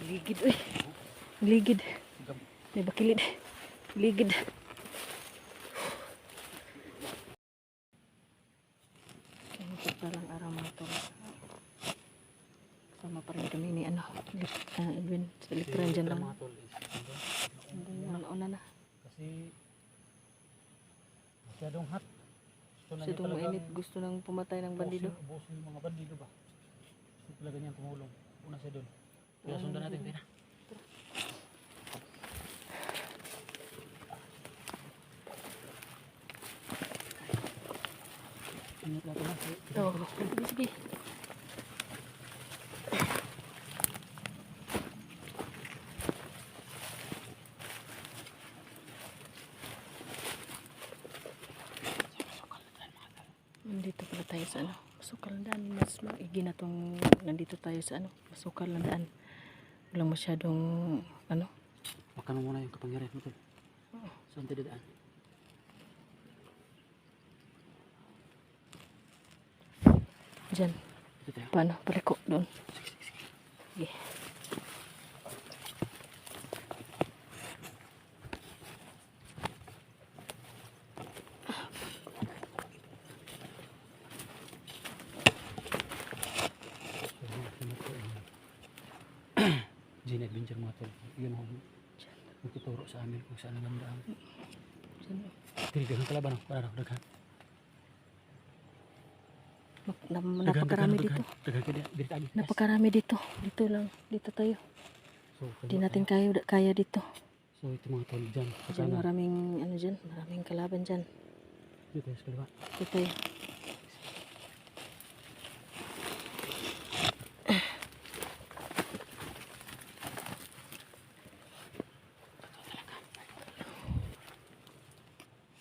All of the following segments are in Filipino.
Ligid, uy. Ligid. May bakilid. Ligid. Ito palang araw mga tol. Sama pa rin kami ni Edwin. Sa literan dyan lang. Una na. Kasi masyadong hot. Masyadong mainit. Gusto nang pumatay ng bandido. Ubusin yung mga bandido ba? Gusto talaga niyang tumulong. Una siya doon. Kaya sundan natin. Tira. Ingat natin na. Sige. Nandito pala tayo sa masukal na daan. Mas maigi na tong nandito tayo sa masukal na daan. Walang masyadong Makan mo muna yung kapangyarihan mo. Saan tayo daan? Diyan. Paano? Paliko doon. Sige. Gene Adventure mga tol. Yun ako. Magtuturo sa amin kung saan ang daan. Tinigahan ka laban. Parang daghan. Napakarami dito. Napakarami dito. Dito lang. Dito tayo. Hindi natin kaya dito. So ito mga tol dyan. Diyan maraming dyan. Maraming kalaban dyan. Dito tayo sa kaliwa. Dito tayo.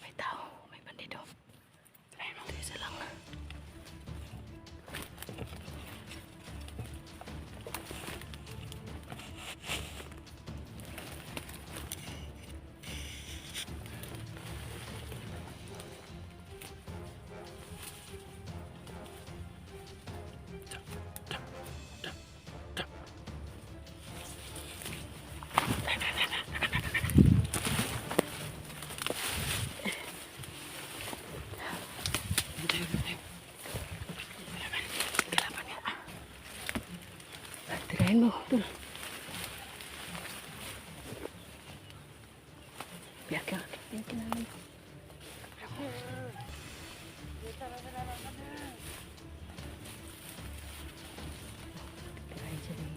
May tao. May bandido. Ito isa lang. Tirahin mo, tol. Biar ka. Namin. Tirahin siya ni.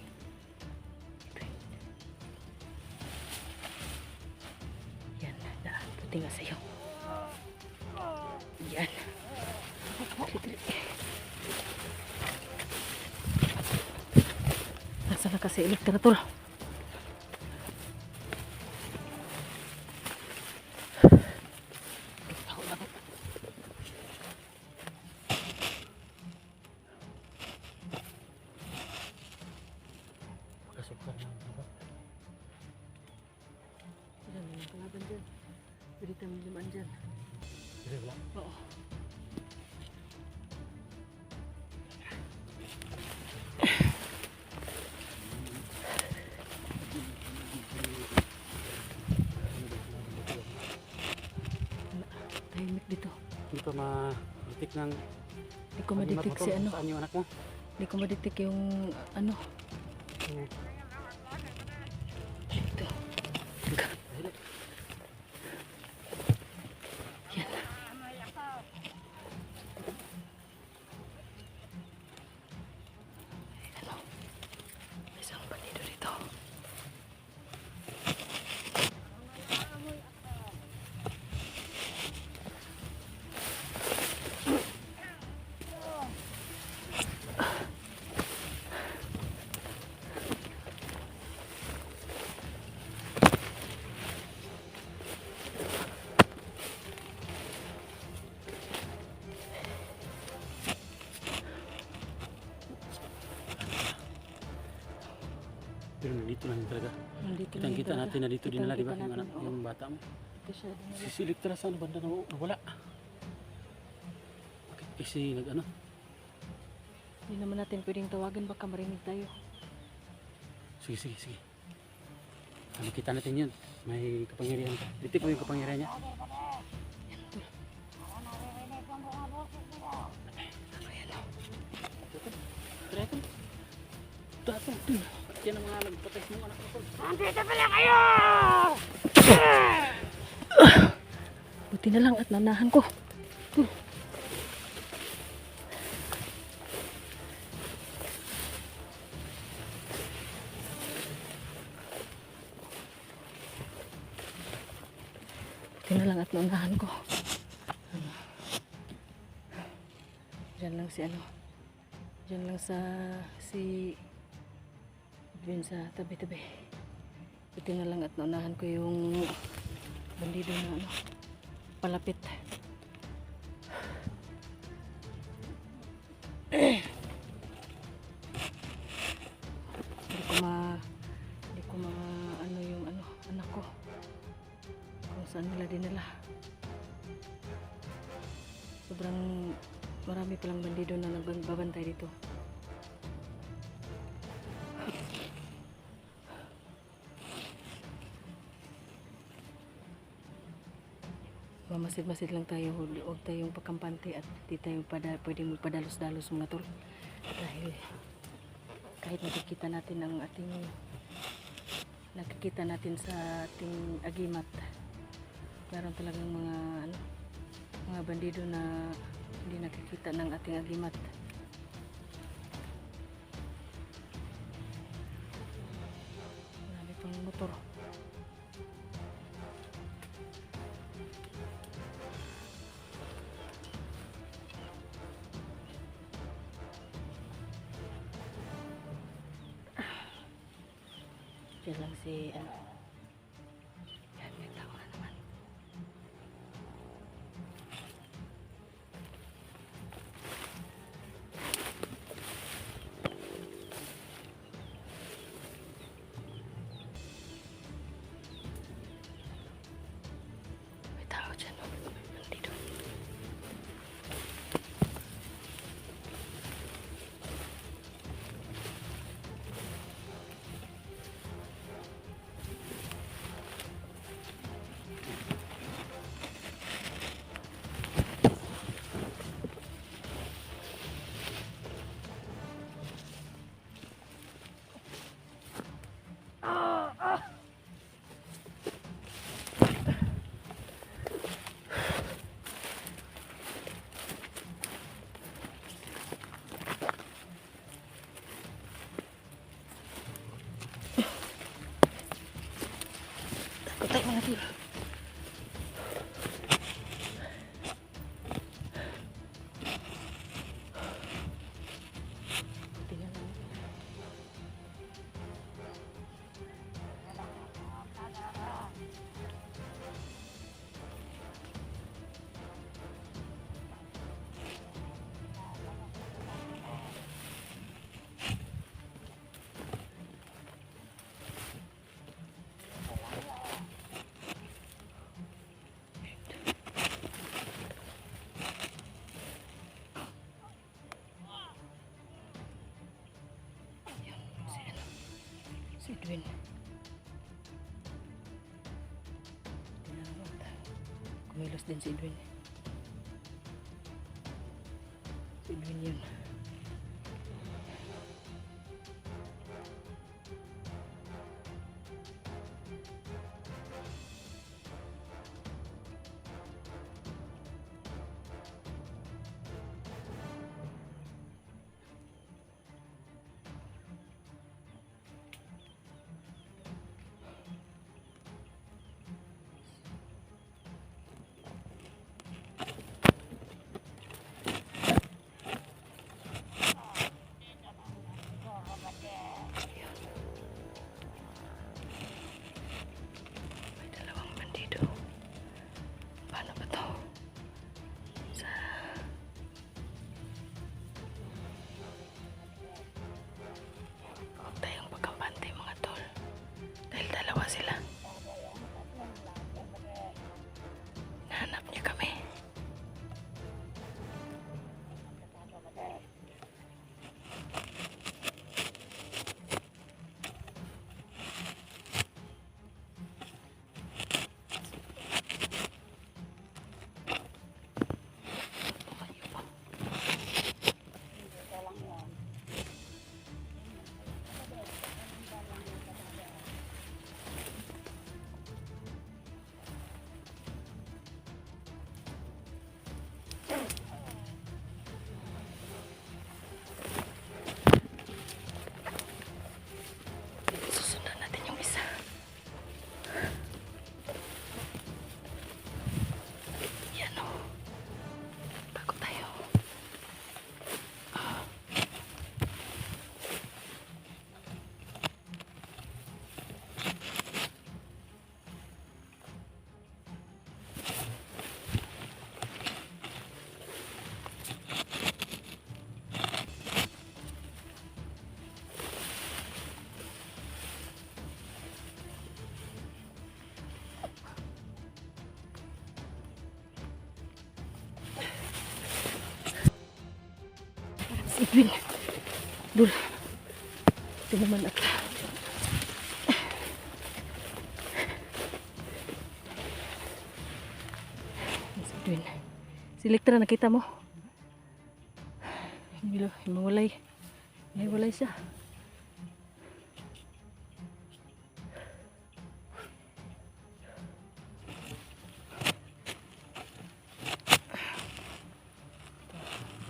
Yan, daan. Puti nga sa'yo. Yan. Nasa na kasi elektratol. Pakasukar lang. Diyan, may kalaban dyan. Pwede tayo limaan dyan. Dito wala. Oo. Tahimik dito. Hindi pa ma-detect ng Hindi ko ma-detect si Saan yung anak mo? Hindi ko ma-detect yung Ito. Yan. May isang bandido dito. Pero nandito lang talaga. Nandito lang Kitang-kita talaga. natin na dito din nila, di ba? Kitang-kita Yung anak, natin, oo. yung bata mo. Ito siya din. Sisilip tala saan banda na wala. Bakit kasi Hindi naman natin pwedeng tawagan, baka marinig tayo. Sige, sige, sige. Nakita natin yun. May kapangyarihan ka. Detect mo yung kapangyarihan niya. Dragon. Dragon. Yan ang mga nagpatay mong anak ko. Nandito pala kayo! Buti na lang at nanahan ko. Buti na lang at nanahan ko. Diyan lang si ano. Diyan lang si Edwin sa tabi-tabi. Buti na lang at naunahan ko yung bandido na ano, palapit. Hindi ko ano yung ano, anak ko. Kung saan nila dinala. Sobrang marami palang bandido na nagbabantay dito. Mamasid-masid lang tayo, huwag tayong pagkampante at di tayo pwedeng magpadalos-dalos mga tol. Dahil kahit nakikita natin sa ating agimat, meron talagang mga bandido na hindi nakikita ng ating agimat. Marami pang motor. Diyan lang si ano. Yan, may tao na naman. May tao dyan. Nandito. Takot mga tol. Buti na lang. Si Edwin. Kumilos din si Edwin. Si Edwin yun. Edwin. Dul. Ito naman at. Si Edwin. Si Elektra, nakita mo? Mawalay. Walay siya.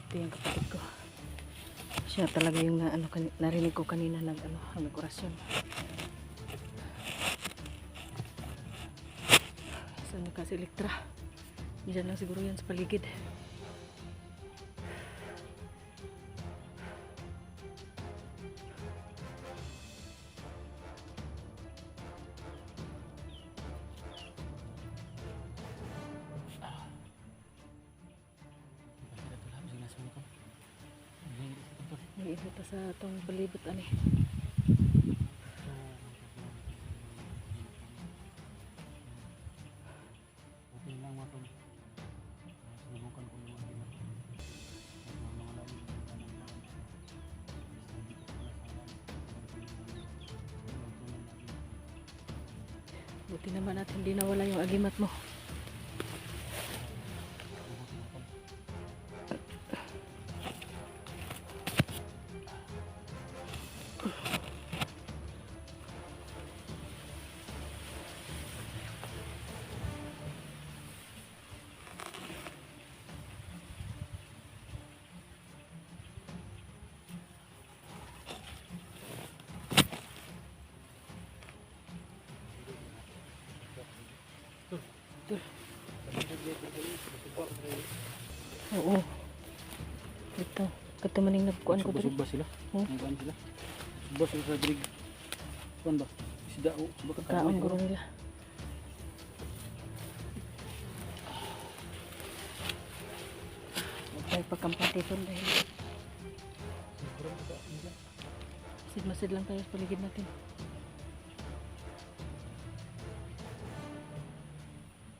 Ito yung kapatid ko. Siya talaga yung narinig ko kanina nag-orasyon. Saan na kasi Elektra? Diyan lang siguro yan sa paligid. May iba pa sa itong balibot ani. Buti naman at hindi nawala yung agimat mo. Oo. Ito. Katumaning nagkuhan ko dito. Subba sila. Nagkuhan sila. Subba sila sa dirig. Kuhan ba? Isda o. Kaon guro nila. Magpay pagkampatipon dahil. Masid lang tayo sa paligid natin.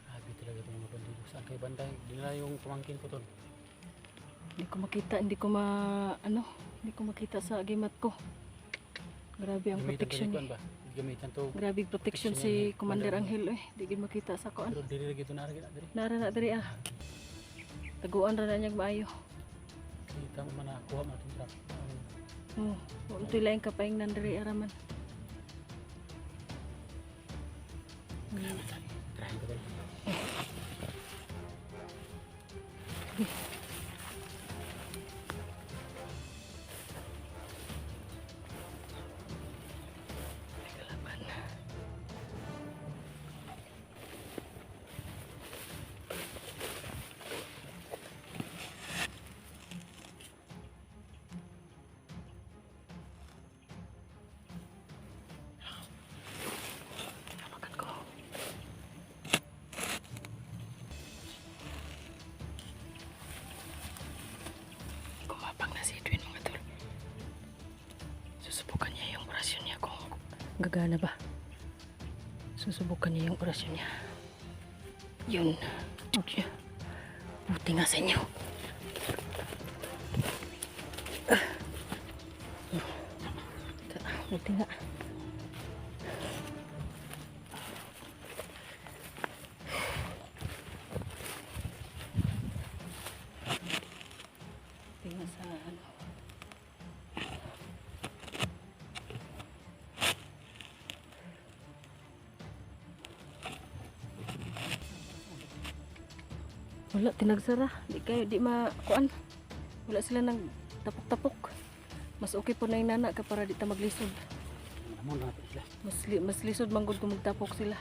Grabe talaga itong mga bandido. Saan kayo bantay? Dinala yung pamangkin ko ton. Hindi ko makita, hindi ko makita sa agimat ko. Grabe ang protection niya. Gamitan to. Grabe protection si Commander Angel eh. Hindi ko makita sa kuan. Pero dili lagi ito naragin na diri. Nara na diri ah. Taguan ra na niya maayo. Kita mo man nakuha mo itong trap. Oh, untoy laing kapaing nandiri araman. Try ko dali. Kumapang na si Edwin mga tol. Susubukan niya yung orasyon niya kung gagana ba. Susubukan niya yung orasyon niya. Yun. Buti nga sa inyo. Buti nga. Tingnan sa ano. Wala, tinagsara. Di makuan. Wala sila nang tapok-tapok. Mas okay po na yung nana ka para di ta maglisod. Amo na natin sila. Mas lisod manggod kung magtapok sila.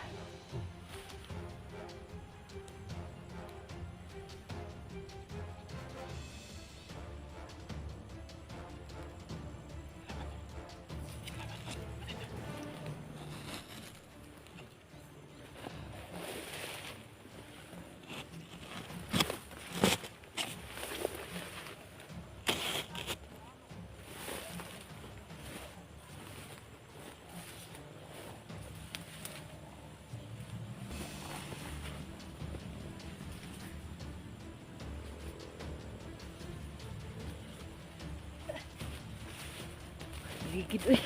Ligid, uy.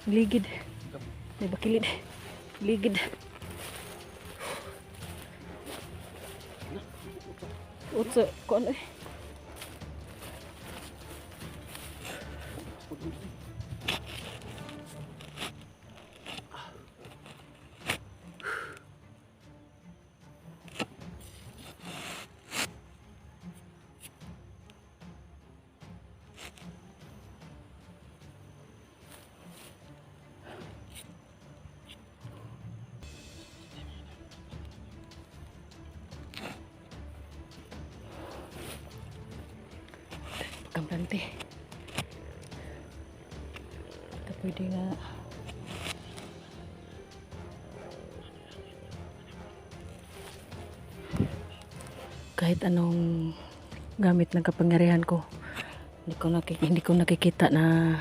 Ligid. May bakilid. Ligid. Utso, kung ano eh. Kampante. Ito pwede nga. Kahit anong gamit ng kapangyarihan ko, hindi ko nakikita na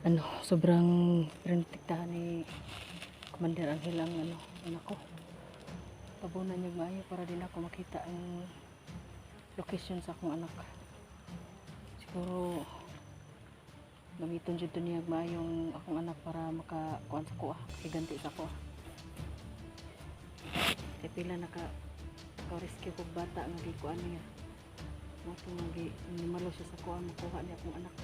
ano, sobrang pinotektahan ni Commander Angel ang ano, anak ko. Tabunan niya maayo para din ako makita ang location sa akong anak. Siguro gamiton jud niya maayong akong anak para makakuan sa kuha, higanti sa kuha. Kay pila rescue kog bata nga gikuan niya. Mo to nga nimalo siya sa kuha makuha niya akong anak.